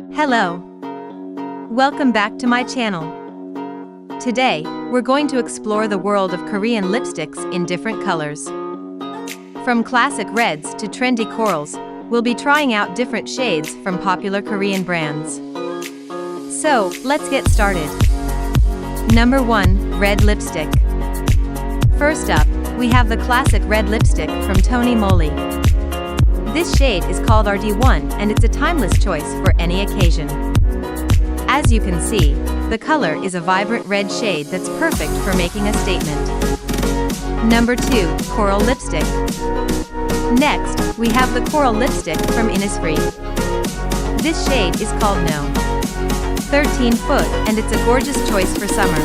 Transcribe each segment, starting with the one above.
Hello. Welcome back to my channel. Today, we're going to explore the world of Korean lipsticks in different colors. From classic reds to trendy corals, we'll be trying out different shades from popular Korean brands. So, let's get started. Number 1. Red Lipstick. First up, we have the classic red lipstick from Tony Moly. This shade is called RD1 and it's a timeless choice for any occasion. As you can see, the color is a vibrant red shade that's perfect for making a statement. Number 2. Coral Lipstick. Next, we have the coral lipstick from Innisfree. This shade is called No. 13 Foot and it's a gorgeous choice for summer.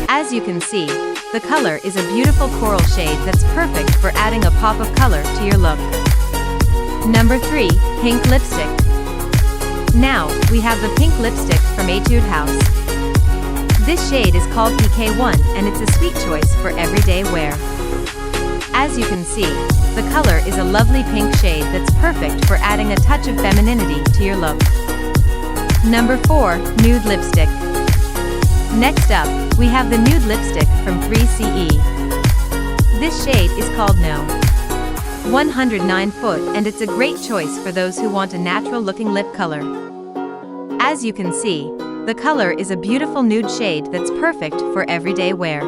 As you can see, the color is a beautiful coral shade that's perfect for adding a pop of color to your look. Number 3. Pink Lipstick. Now, we have the pink lipstick from Etude House. This shade is called PK1 and it's a sweet choice for everyday wear. As you can see, the color is a lovely pink shade that's perfect for adding a touch of femininity to your look. Number 4. Nude Lipstick. Next up, we have the nude lipstick from 3CE. This shade is called No. 109 Foot and it's a great choice for those who want a natural-looking lip color. As you can see, the color is a beautiful nude shade that's perfect for everyday wear.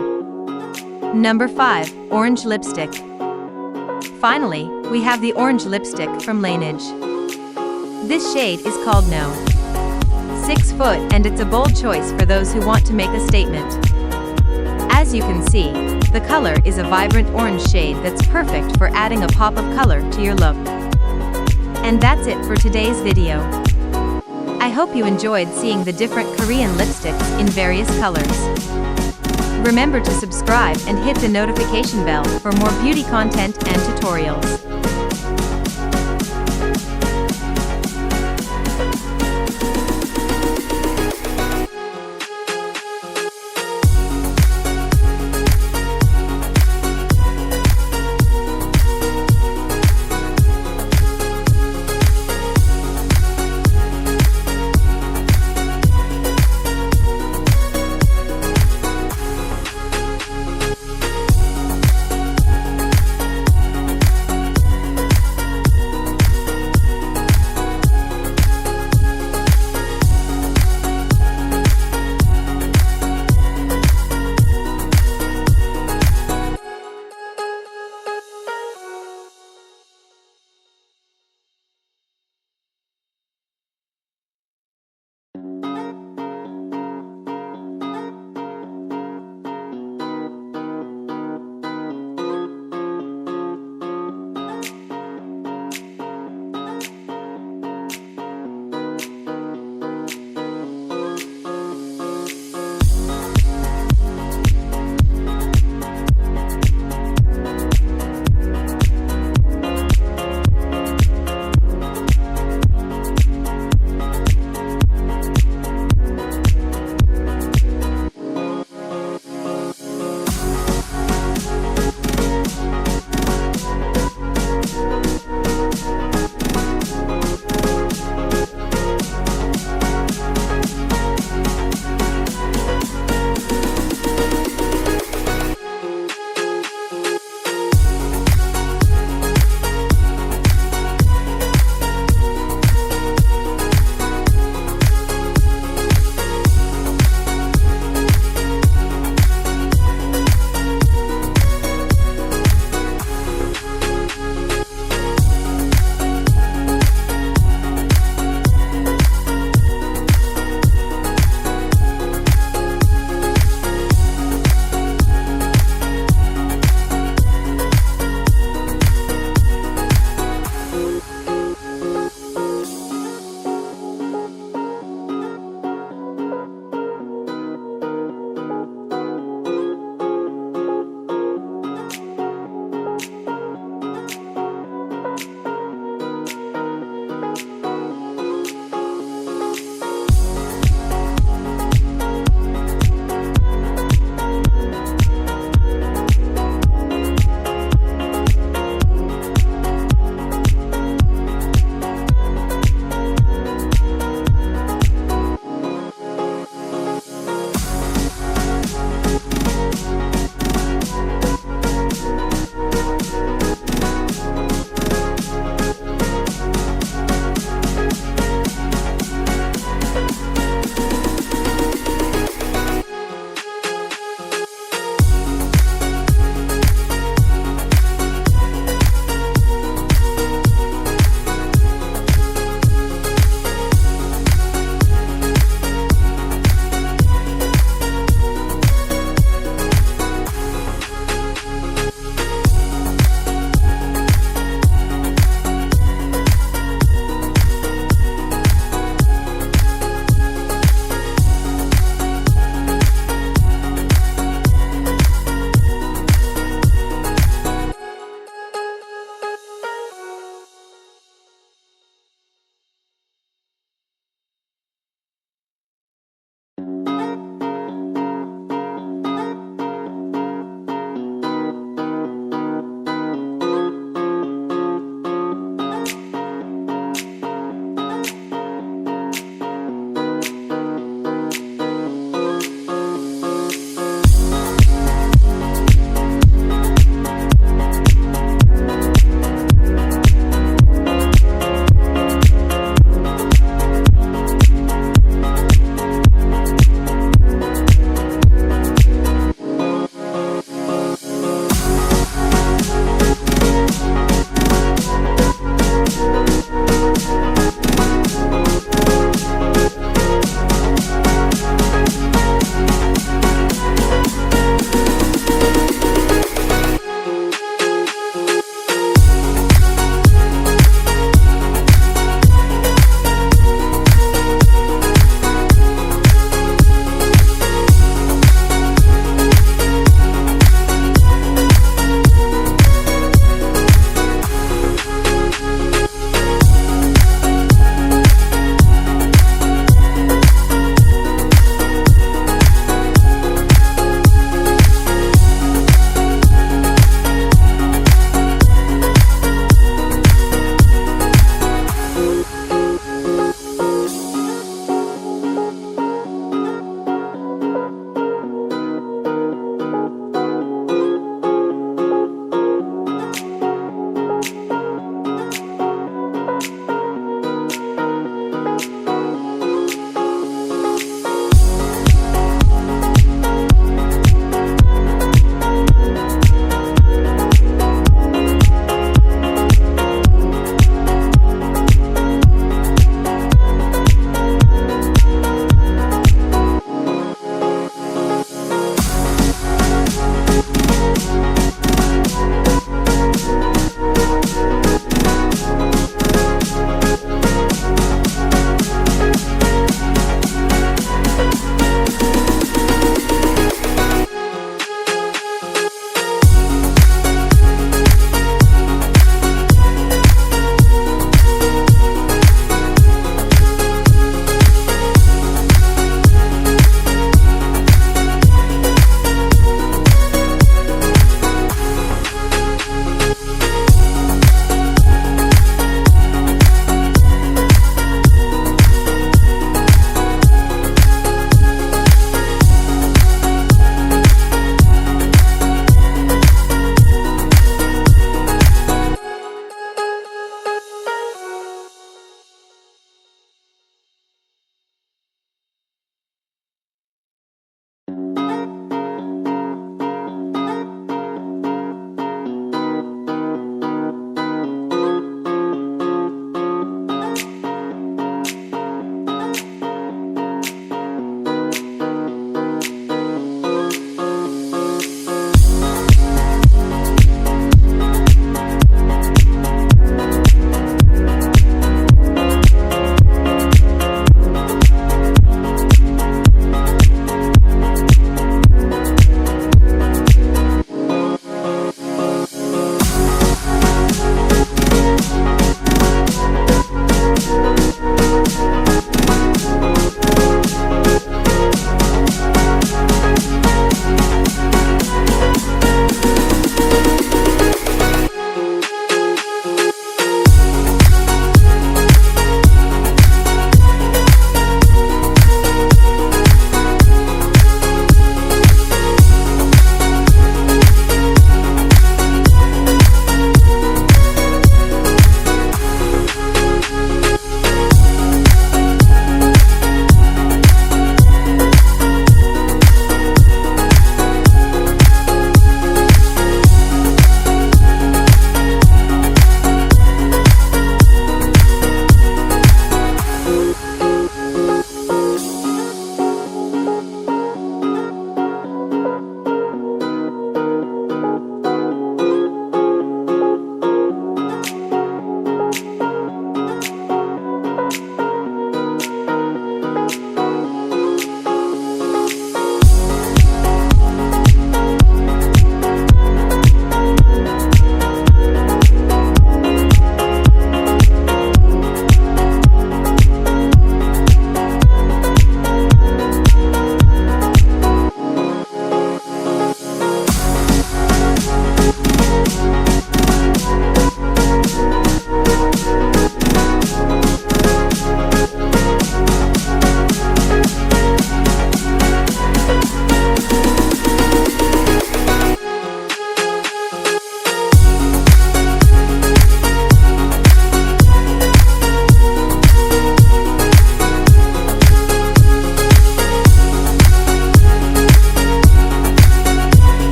Number 5. Orange Lipstick. Finally, we have the orange lipstick from Laneige. This shade is called No. 6 Foot and it's a bold choice for those who want to make a statement. As you can see, the color is a vibrant orange shade that's perfect for adding a pop of color to your look. And that's it for today's video. I hope you enjoyed seeing the different Korean lipsticks in various colors. Remember to subscribe and hit the notification bell for more beauty content and tutorials.